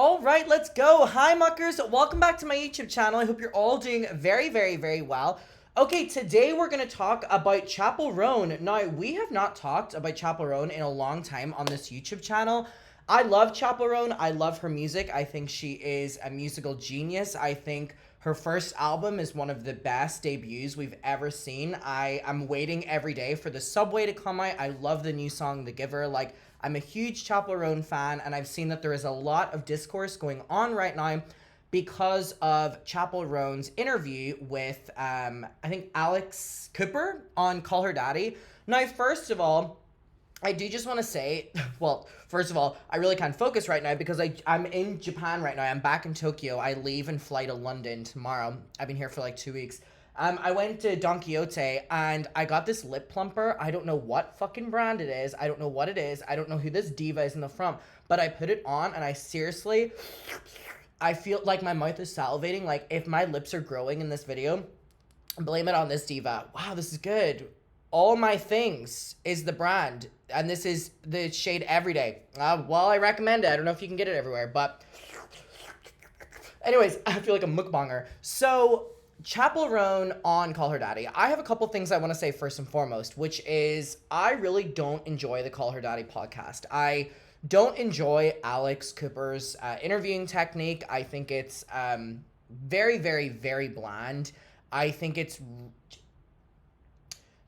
All right, let's go. Hi, muckers. Welcome back to my YouTube channel. I hope you're all doing very, very, very well. Okay, today we're going to talk about Chappell Roan. Now, we have not talked about Chappell Roan in a long time on this YouTube channel. I love Chappell Roan. I love her music. I think she is a musical genius. I think her first album is one of the best debuts we've ever seen. I am waiting every day for the Subway to come out. I love the new song, The Giver. Like, I'm a huge Chappell Roan fan, and I've seen that there is a lot of discourse going on right now because of Chappell Roan's interview with, I think, Alex Cooper on Call Her Daddy. Now, first of all, I do just want to say, well, first of all, I really can't focus right now because I'm in Japan right now. I'm back in Tokyo. I leave and fly to London tomorrow. I've been here for like 2 weeks. I went to Don Quixote and I got this lip plumper. I don't know what fucking brand it is. I don't know what it is. I don't know who this diva is in the front. But I put it on and I seriously, I feel like my mouth is salivating. Like if my lips are growing in this video, blame it on this diva. Wow, this is good. All My Things is the brand. And this is the shade Everyday. Well, I recommend it. I don't know if you can get it everywhere. But anyways, I feel like a mukbanger. So Chappell Roan on Call Her Daddy. I have a couple things I want to say first and foremost, which is I really don't enjoy the Call Her Daddy podcast. I don't enjoy Alex Cooper's interviewing technique. I think it's very, very, very bland. I think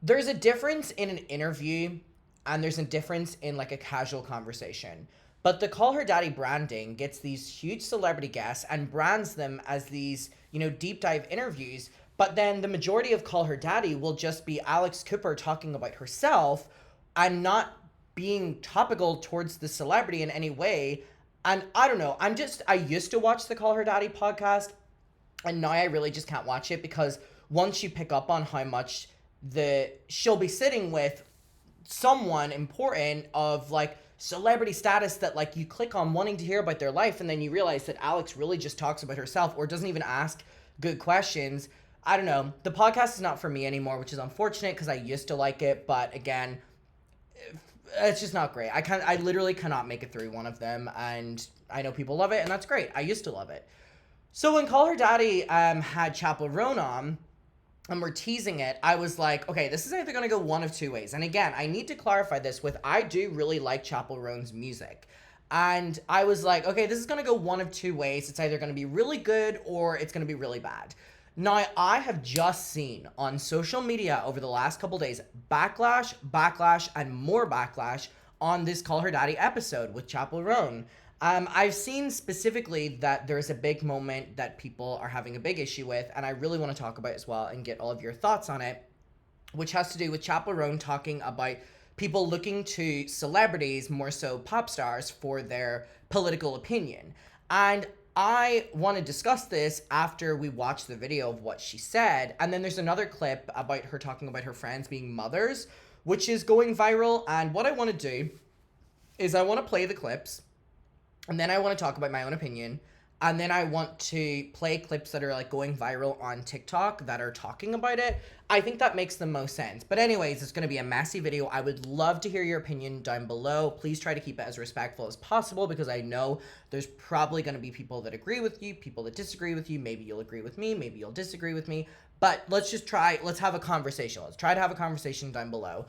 there's a difference in an interview and there's a difference in like a casual conversation. But the Call Her Daddy branding gets these huge celebrity guests and brands them as these, deep dive interviews. But then the majority of Call Her Daddy will just be Alex Cooper talking about herself and not being topical towards the celebrity in any way. And I don't know, I used to watch the Call Her Daddy podcast and now I really just can't watch it because once you pick up on how much she'll be sitting with someone important of like celebrity status that like you click on wanting to hear about their life and then you realize that Alex really just talks about herself or doesn't even ask good questions. I don't know. The podcast is not for me anymore, which is unfortunate because I used to like it, but again, it's just not great. I literally cannot make it through one of them, and I know people love it, and that's great. I used to love it. So when Call Her Daddy had Chappell Roan on, and we're teasing it, I was like, okay, this is either going to go one of two ways. And again, I need to clarify this with, I do really like Chappell Roan's music. And I was like, okay, this is going to go one of two ways. It's either going to be really good or it's going to be really bad. Now, I have just seen on social media over the last couple days, backlash, and more backlash on this Call Her Daddy episode with Chappell Roan. I've seen specifically that there's a big moment that people are having a big issue with, and I really want to talk about as well and get all of your thoughts on it, which has to do with Chappell Roan talking about people looking to celebrities, more so pop stars, for their political opinion. And I want to discuss this after we watch the video of what she said, and then there's another clip about her talking about her friends being mothers, which is going viral, and what I want to do is I want to play the clips, and then I want to talk about my own opinion. And then I want to play clips that are like going viral on TikTok that are talking about it. I think that makes the most sense. But anyways, it's going to be a messy video. I would love to hear your opinion down below. Please try to keep it as respectful as possible because I know there's probably going to be people that agree with you, people that disagree with you. Maybe you'll agree with me, maybe you'll disagree with me. But let's have a conversation. Let's try to have a conversation down below.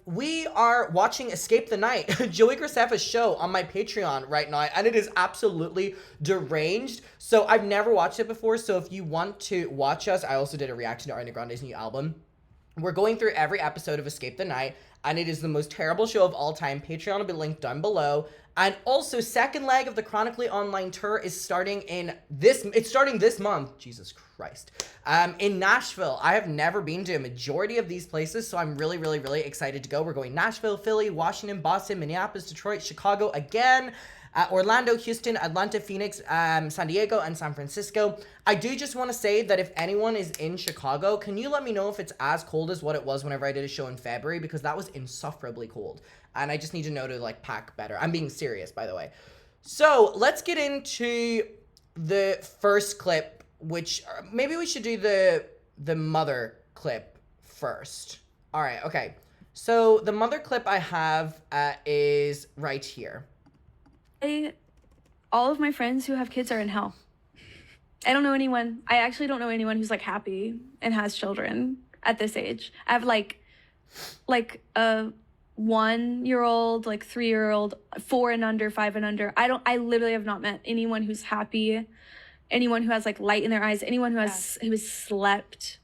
We are watching Escape the Night, Joey Graceffa's show on my Patreon right now, and it is absolutely deranged. So I've never watched it before, so if you want to watch us, I also did a reaction to Ariana Grande's new album. We're going through every episode of Escape the Night, and it is the most terrible show of all time. Patreon will be linked down below. And also, second leg of the Chronically online tour is starting this month. Jesus Christ. In Nashville. I have never been to a majority of these places, so I'm really, really, really excited to go. We're going Nashville, Philly, Washington, Boston, Minneapolis, Detroit, Chicago again. Orlando, Houston, Atlanta, Phoenix, San Diego, and San Francisco. I do just want to say that if anyone is in Chicago, can you let me know if it's as cold as what it was whenever I did a show in February? Because that was insufferably cold. And I just need to know to like pack better. I'm being serious, by the way. So let's get into the first clip, which maybe we should do the mother clip first. All right, okay. So the mother clip I have is right here. all of my friends who have kids are in hell. I actually don't know anyone who's like happy and has children at this age. I have like a 1-year-old, like 3-year-old, 4 and under, 5 and under. I literally have not met anyone who's happy, anyone who has like light in their eyes, anyone who has slept.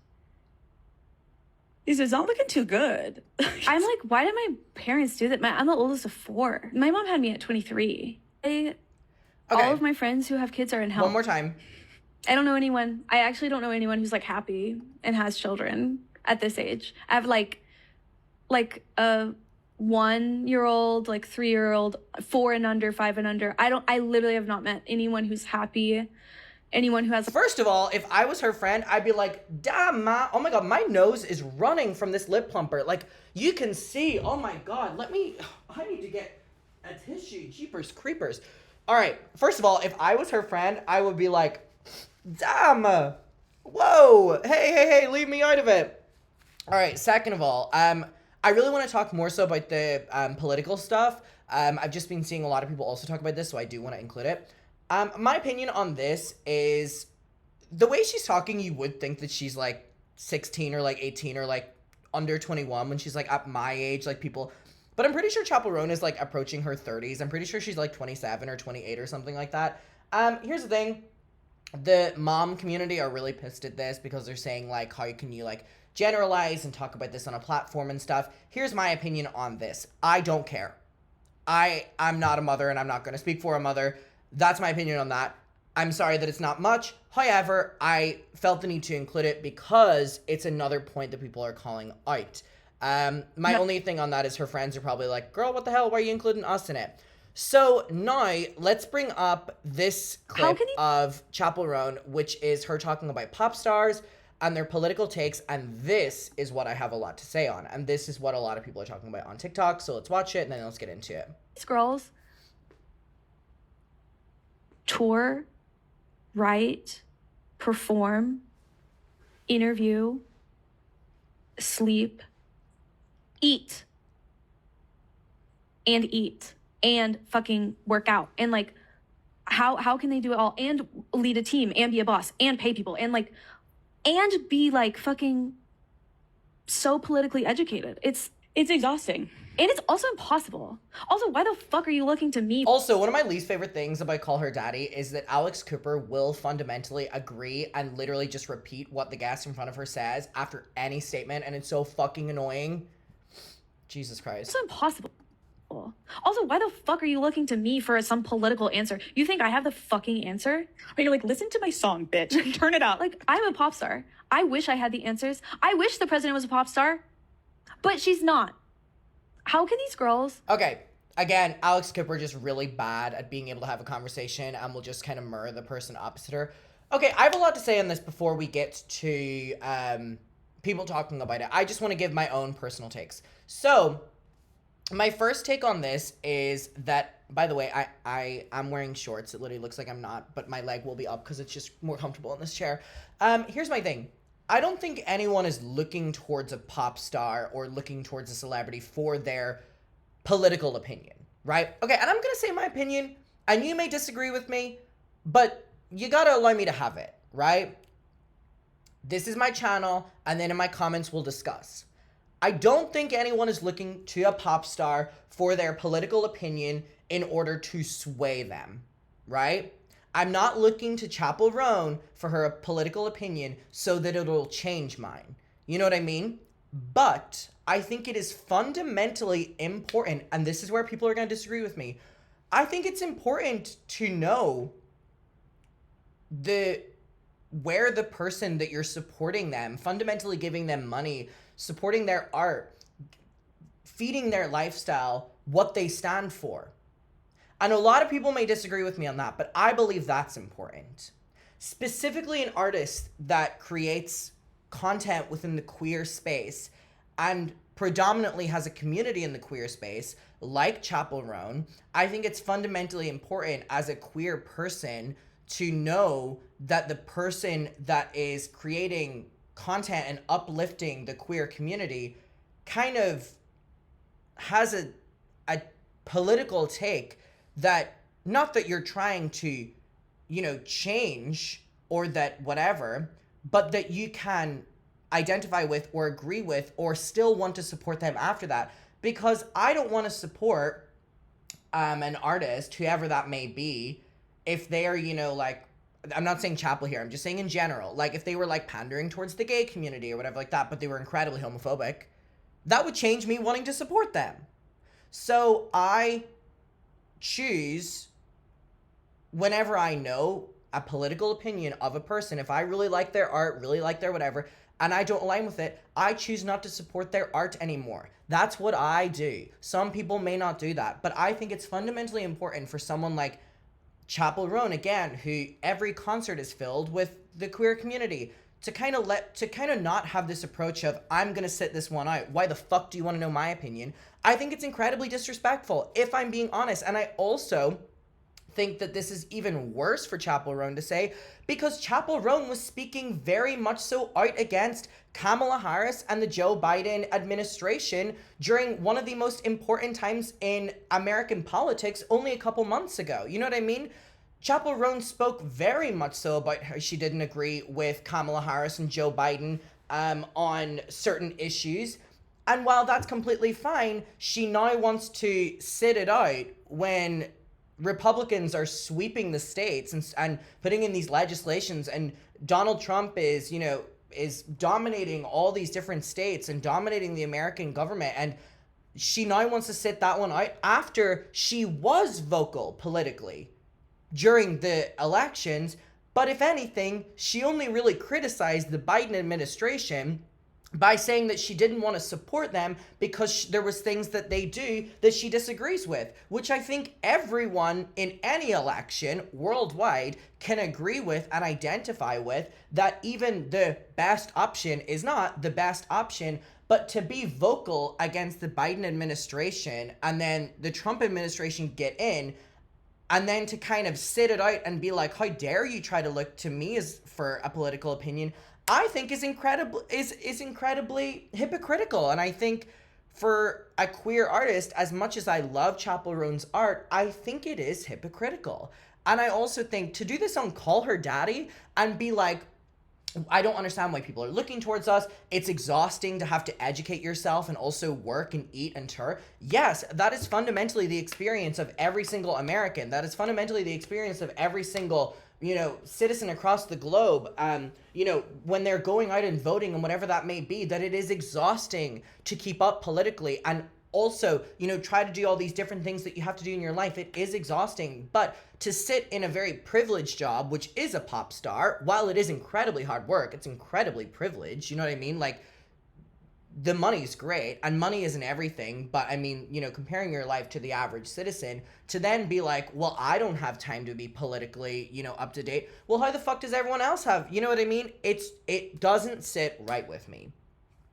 This is not looking too good. I'm like, why did my parents do that? I'm the oldest of 4. My mom had me at 23. All of my friends who have kids are in hell. One more time. I actually don't know anyone who's like happy and has children at this age. I have like a 1-year-old, like 3-year-old, 4 and under, 5 and under. I literally have not met anyone who's happy, anyone who has. First of all, if I was her friend, I'd be like, damn, ma, oh my God, my nose is running from this lip plumper. Like, you can see, oh my God, I need to get a tissue, jeepers creepers. All right, first of all, if I was her friend, I would be like, damn, whoa, hey, leave me out of it. All right, second of all, I really want to talk more so about the political stuff. I've just been seeing a lot of people also talk about this, so I do want to include it. My opinion on this is the way she's talking, you would think that she's like 16 or like 18 or like under 21 when she's like at my age, like people. But I'm pretty sure Chappell Roan is like approaching her 30s. I'm pretty sure she's like 27 or 28 or something like that. Here's the thing. The mom community are really pissed at this because they're saying like, how can you like generalize and talk about this on a platform and stuff. Here's my opinion on this. I don't care. I'm not a mother and I'm not going to speak for a mother. That's my opinion on that. I'm sorry that it's not much. However, I felt the need to include it because it's another point that people are calling out. My only thing on that is her friends are probably like, girl, what the hell? Why are you including us in it? So now let's bring up this clip of Chappell Roan, which is her talking about pop stars and their political takes. And this is what I have a lot to say on. And this is what a lot of people are talking about on TikTok. So let's watch it and then let's get into it. These girls tour, write, perform, interview, sleep, eat, and fucking work out. And like, how can they do it all and lead a team and be a boss and pay people and like, and be like fucking so politically educated? It's exhausting. And it's also impossible. Also, why the fuck are you looking to me? Also, one of my least favorite things about Call Her Daddy is that Alex Cooper will fundamentally agree and literally just repeat what the guest in front of her says after any statement, and it's so fucking annoying. Jesus Christ. It's impossible. Also, why the fuck are you looking to me for some political answer? You think I have the fucking answer? But you're like, listen to my song, bitch. Turn it up. Like, I'm a pop star. I wish I had the answers. I wish the president was a pop star, but she's not. How can these girls? Okay, again, Alex Cooper just really bad at being able to have a conversation and will just kind of mirror the person opposite her. Okay, I have a lot to say on this before we get to people talking about it. I just want to give my own personal takes. So, my first take on this is that, by the way, I'm wearing shorts. It literally looks like I'm not, but my leg will be up because it's just more comfortable in this chair. Here's my thing. I don't think anyone is looking towards a pop star or looking towards a celebrity for their political opinion, right? Okay, and I'm going to say my opinion, and you may disagree with me, but you got to allow me to have it, right? This is my channel, and then in my comments we'll discuss. I don't think anyone is looking to a pop star for their political opinion in order to sway them, right? I'm not looking to Chappell Roan for her political opinion so that it'll change mine. You know what I mean? But I think it is fundamentally important, and this is where people are going to disagree with me. I think it's important to know where the person that you're supporting them, fundamentally giving them money, supporting their art, feeding their lifestyle, what they stand for. And a lot of people may disagree with me on that, but I believe that's important. Specifically an artist that creates content within the queer space and predominantly has a community in the queer space, like Chappell Roan, I think it's fundamentally important as a queer person to know that the person that is creating content and uplifting the queer community kind of has a political take that not that you're trying to, change or that whatever, but that you can identify with or agree with or still want to support them after that. Because I don't want to support an artist, whoever that may be, if they're, like, I'm not saying Chappell here, I'm just saying in general, like if they were like pandering towards the gay community or whatever like that, but they were incredibly homophobic, that would change me wanting to support them. So I choose, whenever I know a political opinion of a person, if I really like their art, really like their whatever, and I don't align with it, I choose not to support their art anymore. That's what I do. Some people may not do that, but I think it's fundamentally important for someone like Chappell Roan, again, who every concert is filled with the queer community, to kind of not have this approach of, I'm gonna sit this one out. Why the fuck do you want to know my opinion? I think it's incredibly disrespectful, if I'm being honest. And I also think that this is even worse for Chappell Roan to say, because Chappell Roan was speaking very much so out against Kamala Harris and the Joe Biden administration during one of the most important times in American politics only a couple months ago. You know what I mean? Chappell Roan spoke very much so about how she didn't agree with Kamala Harris and Joe Biden on certain issues. And while that's completely fine, she now wants to sit it out when Republicans are sweeping the states and putting in these legislations, and Donald Trump is dominating all these different states and dominating the American government. And she now wants to sit that one out after she was vocal politically during the elections. But if anything, she only really criticized the Biden administration by saying that she didn't want to support them because there was things that they do that she disagrees with, which I think everyone in any election worldwide can agree with and identify with, that even the best option is not the best option. But to be vocal against the Biden administration and then the Trump administration get in, and then to kind of sit it out and be like, how dare you try to look to me as for a political opinion, I think is incredibly hypocritical. And I think for a queer artist, as much as I love Chappell Roan's art, I think it is hypocritical. And I also think to do this on Call Her Daddy and be like, I don't understand why people are looking towards us. It's exhausting to have to educate yourself and also work and eat and tour. Yes, that is fundamentally the experience of every single American. That is fundamentally the experience of every single, citizen across the globe. When they're going out and voting and whatever that may be, that it is exhausting to keep up politically and also, try to do all these different things that you have to do in your life. It is exhausting. But to sit in a very privileged job, which is a pop star, while it is incredibly hard work, it's incredibly privileged. You know what I mean? Like, the money's great, and money isn't everything, but I mean, comparing your life to the average citizen, to then be like, well, I don't have time to be politically, up to date. Well, how the fuck does everyone else have? You know what I mean? It doesn't sit right with me.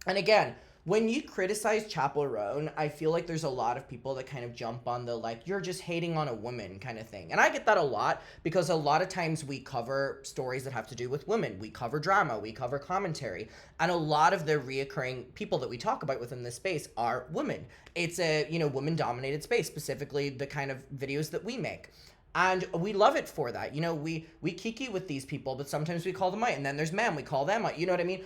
And again, when you criticize Chappell Roan, I feel like there's a lot of people that kind of jump on the, like, you're just hating on a woman kind of thing. And I get that a lot, because a lot of times we cover stories that have to do with women. We cover drama, we cover commentary. And a lot of the reoccurring people that we talk about within this space are women. It's a, women-dominated space, specifically the kind of videos that we make. And we love it for that. We kiki with these people, but sometimes we call them out. And then there's men, we call them out. You know what I mean?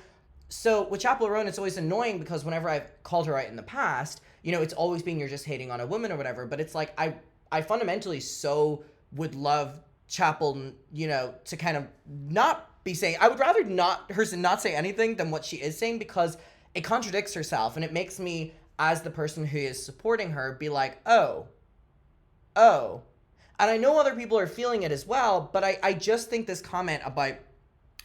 So with Chappell Roan, it's always annoying because whenever I've called her out in the past, it's always been, you're just hating on a woman or whatever. But it's like, I fundamentally so would love Chappell, to kind of not be saying, I would rather her not say anything than what she is saying, because it contradicts herself. And it makes me, as the person who is supporting her, be like, oh. And I know other people are feeling it as well, but I just think this comment about,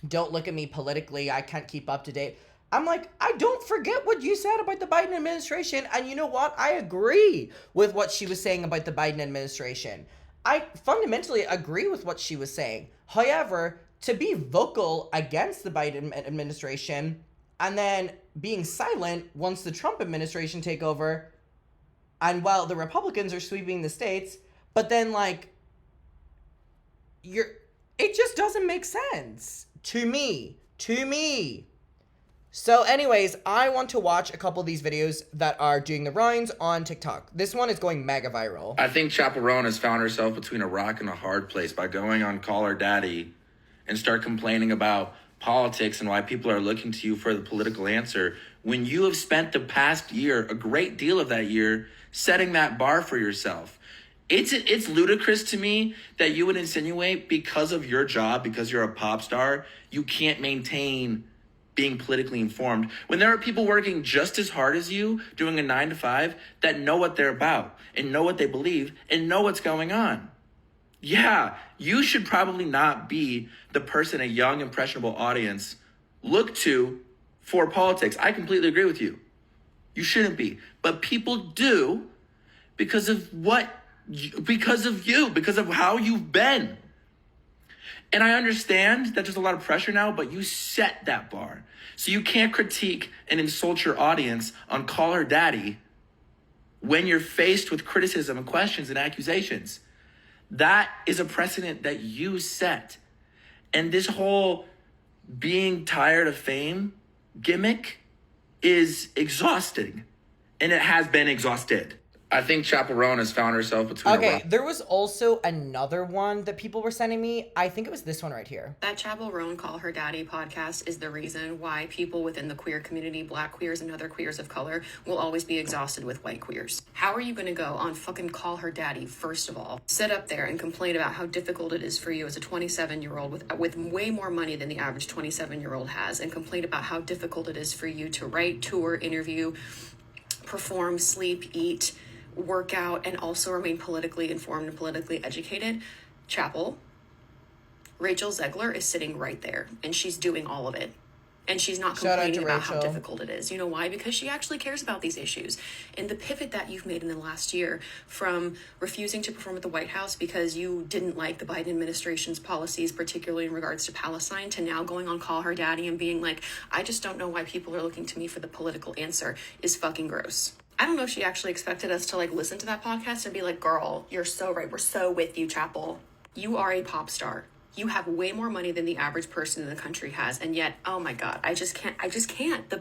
don't look at me politically, I can't keep up to date. I'm like, I don't forget what you said about the Biden administration. And you know what? I agree with what she was saying about the Biden administration. I fundamentally agree with what she was saying. However, to be vocal against the Biden administration and then being silent once the Trump administration take over, and while the Republicans are sweeping the states, but then it just doesn't make sense. To me. So anyways, I want to watch a couple of these videos that are doing the rounds on TikTok. This one is going mega viral. I think Chappell Roan has found herself between a rock and a hard place by going on Call Her Daddy and start complaining about politics and why people are looking to you for the political answer when you have spent the past year, a great deal of that year, setting that bar for yourself. It's ludicrous to me that you would insinuate because of your job, because you're a pop star, you can't maintain being politically informed when there are people working just as hard as you doing a 9 to 5 that know what they're about and know what they believe and know what's going on. Yeah, you should probably not be the person a young, impressionable audience look to for politics. I completely agree with you. You shouldn't be. But people do because of because of how you've been. And I understand that there's a lot of pressure now, but you set that bar. So you can't critique and insult your audience on Call Her Daddy when you're faced with criticism and questions and accusations. That is a precedent that you set. And this whole being tired of fame gimmick is exhausting. And it has been exhausted. I think Chappell Roan has found herself between a Okay, rock. there was also another one that people were sending me. I think it was this one right here. That Chappell Roan Call Her Daddy podcast is the reason why people within the queer community, black queers and other queers of color, will always be exhausted with white queers. How are you going to go on fucking Call Her Daddy, first of all, sit up there and complain about how difficult it is for you as a 27-year-old with way more money than the average 27-year-old has, and complain about how difficult it is for you to write, tour, interview, perform, sleep, eat, work out, and also remain politically informed and politically educated? Chappell, Rachel Zegler is sitting right there, and she's doing all of it. And she's not Shout out to complaining about how Rachel. difficult it is. You know why? Because she actually cares about these issues. And the pivot that you've made in the last year from refusing to perform at the White House because you didn't like the Biden administration's policies, particularly in regards to Palestine, to now going on Call Her Daddy and being like, I just don't know why people are looking to me for the political answer, is fucking gross. I don't know if she actually expected us to listen to that podcast and be like, girl, you're so right. We're so with you, Chappell. You are a pop star. You have way more money than the average person in the country has. And yet, oh my God, I just can't. The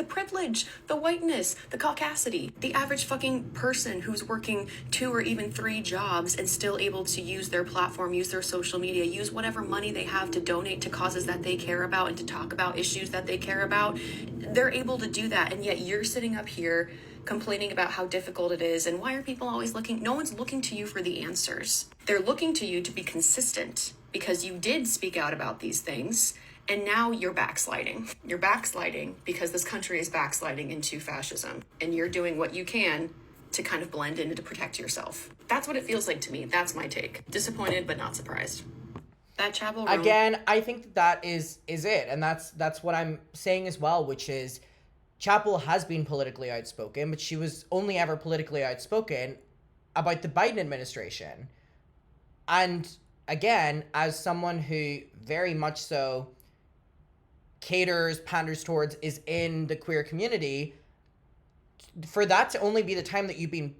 privilege, the whiteness, the caucasity, the average fucking person who's working 2 or even 3 jobs and still able to use their platform, use their social media, use whatever money they have to donate to causes that they care about and to talk about issues that they care about. They're able to do that. And yet you're sitting up here complaining about how difficult it is, and why are people always looking? No one's looking to you for the answers. They're looking to you to be consistent because you did speak out about these things, and now you're backsliding. You're backsliding because this country is backsliding into fascism, and you're doing what you can to kind of blend in and to protect yourself. That's what it feels like to me. That's my take. Disappointed, but not surprised. That Chappell Roan. Again, I think that is it. And that's what I'm saying as well, which is Chappell has been politically outspoken, but she was only ever politically outspoken about the Biden administration. And again, as someone who very much so panders towards, is in the queer community, for that to only be the time that you've been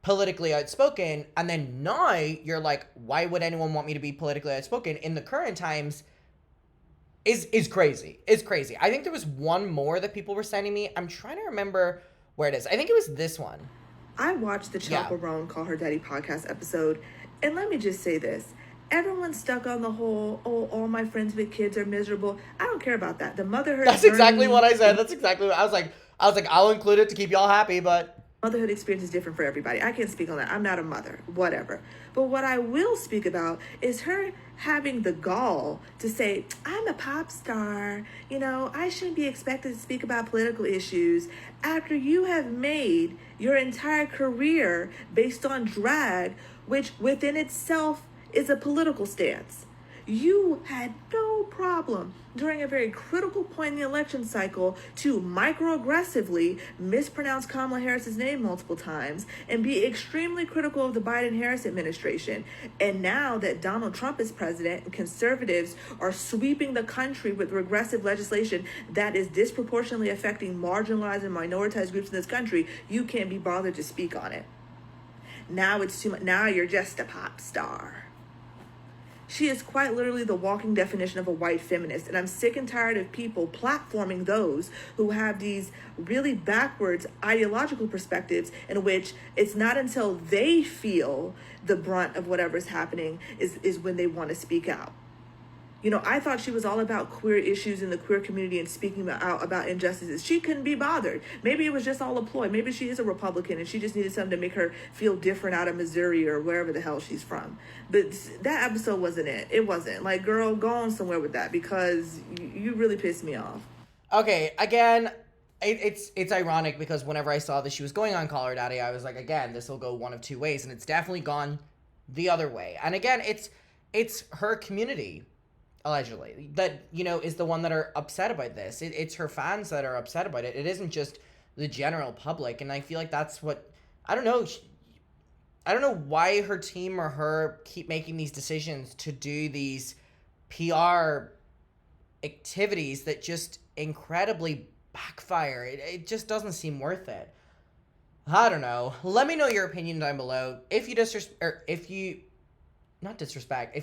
politically outspoken, and then now you're like, why would anyone want me to be politically outspoken in the current times, is crazy. It's crazy. I think there was one more that people were sending me. I'm trying to remember where it is. I think it was this one. I watched the Chappell Roan Call Her Daddy podcast episode, and let me just say this. Everyone's stuck on the whole, all my friends with kids are miserable. I don't care about that. The motherhood. That's exactly what I said. That's exactly what I was like, I'll include it to keep y'all happy, but motherhood experience is different for everybody. I can't speak on that. I'm not a mother, whatever. But what I will speak about is her having the gall to say, I'm a pop star. You know, I shouldn't be expected to speak about political issues after you have made your entire career based on drag, which within itself is a political stance. You had no problem during a very critical point in the election cycle to microaggressively mispronounce Kamala Harris's name multiple times and be extremely critical of the Biden-Harris administration. And now that Donald Trump is president and conservatives are sweeping the country with regressive legislation that is disproportionately affecting marginalized and minoritized groups in this country, you can't be bothered to speak on it. Now it's too much. Now you're just a pop star. She is quite literally the walking definition of a white feminist. And I'm sick and tired of people platforming those who have these really backwards ideological perspectives in which it's not until they feel the brunt of whatever's happening is when they want to speak out. You know, I thought she was all about queer issues in the queer community and speaking out about injustices. She couldn't be bothered. Maybe it was just all a ploy. Maybe she is a Republican and she just needed something to make her feel different out of Missouri or wherever the hell she's from. But that episode wasn't it. It wasn't. Like, girl, go on somewhere with that because you really pissed me off. Okay, again, it's ironic because whenever I saw that she was going on Call Her Daddy, I was like, again, this will go one of two ways, and it's definitely gone the other way. And again, it's her community, allegedly, that, you know, is the one that are upset about this. It's her fans that are upset about it. It isn't just the general public, and I feel like that's what, I don't know, I don't know why her team or her keep making these decisions to do these PR activities that just incredibly backfire. It just doesn't seem worth it. I don't know. Let me know your opinion down below. If you if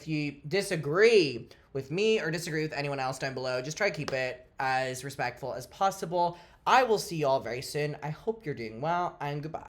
you disagree with me or disagree with anyone else down below, just try to keep it as respectful as possible. I will see you all very soon. I hope you're doing well, and goodbye.